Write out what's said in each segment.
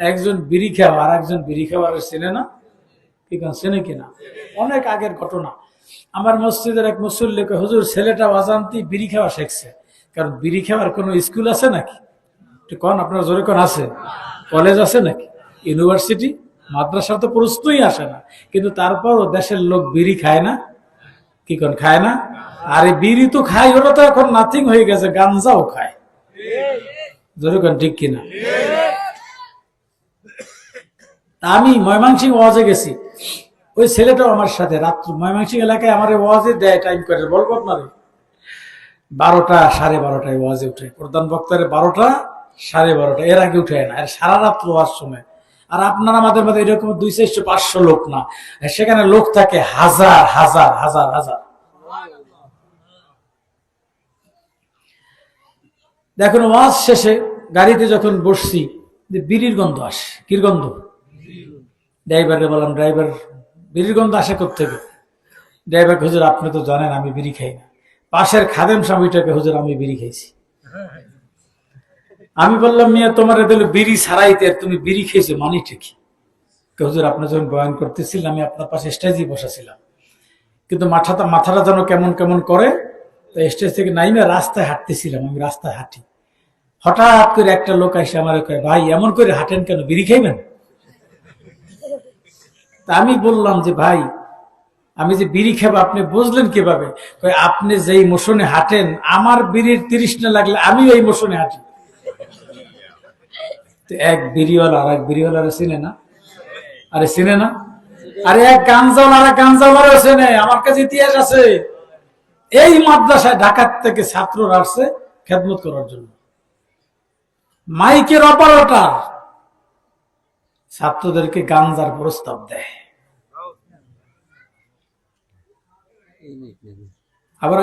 একজন বিড়ি খাওয়া আর একজন বিড়ি খাওয়ার চেনে না, কি চেনে কিনা? অনেক আগের ঘটনা। আমার মসজিদের এক মুসল্লি কয়, হুজুর ছেলেটা অজান্তি বিড়ি খাওয়া শিখছে। কারণ বিড়ি খাওয়ার কোনো স্কুল আছে নাকি? কোন আপনার জোরে কোন আছে? কলেজ আছে নাকি? ইউনিভার্সিটি, মাদ্রাসা তো প্রশ্নই আসে না। কিন্তু তারপরও দেশের লোক বিড়ি খায় না, কি কোন খায় না? আরে বিড়ি তো খায়, ওরা তো এখন নাথিং হয়ে গেছে, গাঞ্জাও খায়। জোরে কোন ঠিক কিনা? আমি ময়মনসিংহ ওয়াজে গেছি, ওই ছেলেটাও আমার সাথে রাত্র ময়মনসিংহ এলাকায় আমার ওয়াজে দেয় টাইম করে, বলবো আপনার 12টা 12:30টায় ওয়াজে উঠে, প্রধান বক্তারে 12টা 12:30, এর আগে উঠে না, আর সারা রাত্র ওয়াজ সময়। আর আপনার আমাদের মধ্যে এরকম 200-500 লোক না, সেখানে লোক থাকে হাজার হাজার হাজার হাজার। দেখুন ওয়াজ শেষে গাড়িতে যখন বসছি, বিড়ির গন্ধ আসে। কির গন্ধ? ড্রাইভারকে বললাম, ড্রাইভার বিড়ির গন্ধ আসে কোত্থেকে? ড্রাইভার, হুজুর আপনি তো জানেন আমি বিড়ি খাই না। পাশের খাদেম স্বামীটাকে, হুজুর আমি বিড়ি খাইছি। আমি বললাম, মিয়া তোমার এদের বিড়ি ছাড়াইতে তুমি বিড়ি খেয়েছো মানে ঠিকই। হুজুর আপনি যখন বয়ান করতেছিলেন আমি আপনার পাশে স্টেজে বসাছিলাম, কিন্তু মাথাটা যেন কেমন কেমন করে, তো স্টেজ থেকে নাইমে রাস্তায় হাঁটতেছিলাম, আমি রাস্তায় হাঁটি, হঠাৎ করে একটা লোক এসে আমার কয়, ভাই এমন করে হাঁটেন কেন, বিড়ি খাইবেন? তা আমি বললাম যে ভাই আমি যে বিড়ি খাবো আপনি বুঝলেন কিভাবে? আপনি যেই মোশনে হাঁটেন আমার বিড়ির তৃষ্ণা লাগলে আমি ওই মোশনে হাঁটি। তো এক বিড়িওয়ালা আর এক বিড়িওয়ালারে চিনে না? আরে চিনে না? আরে এক গাঞ্জাওয়ালা আর এক গাঞ্জাওয়ালারে চেনে, আমার কাছে ইতিহাস আছে। এই মাদ্রাসায় ঢাকার থেকে ছাত্ররা আসছে খেদমত করার জন্য, মাইকের অপারেটর ছাত্রদেরকে গাঞ্জার প্রস্তাব দেয়। আবার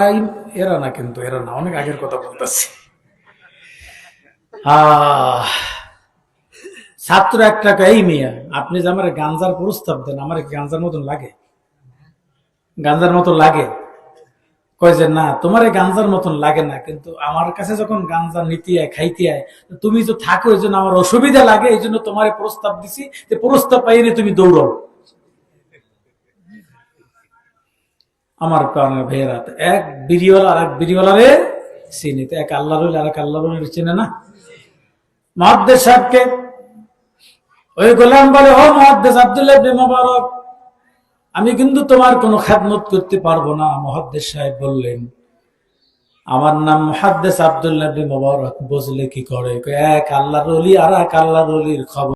এরা না, কিন্তু এরা না, অনেক আগের কথা বলতেছি। ছাত্র একটা, এই মেয়ে আপনি যে আমার গাঞ্জার প্রস্তাব দেন, আমার গাঞ্জার মতন লাগে? গাঞ্জার মতন লাগে? কয় যে না তোমার এই গাঞ্জার মতন লাগে না, কিন্তু আমার কাছে যখন গাঞ্জা নিতে আয় খাইতে আয় তুমি তো থাকো, এই জন্য আমার অসুবিধা লাগে, এই জন্য তোমার প্রস্তাব দিছি, যে প্রস্তাব পাইনি তুমি দৌড়াও। আমার কারণে ভাইয়েরা, এক বিড়িওয়ালা আর এক বিড়িওয়ালারে চিনি, তো এক আল্লাহ রইল আর এক আল্লাহ রইল চিনে না। মুহাদ্দিস সাহেবকে ওই গোলাম বলে, ও মুহাদ্দিস আব্দুল্লাহ ইবনে মুবারক, আমি কিন্তু তোমার কোনো খেদমত করতে পারবো না। মুহাদ্দিস সাহেব বললেন, আমার নাম মুহাদ্দিস আব্দুল্লাহ ইবনে মুবারক, বুঝলে কি করে? এক আল্লাহর ওলি আর এক আল্লাহর ওলির খবর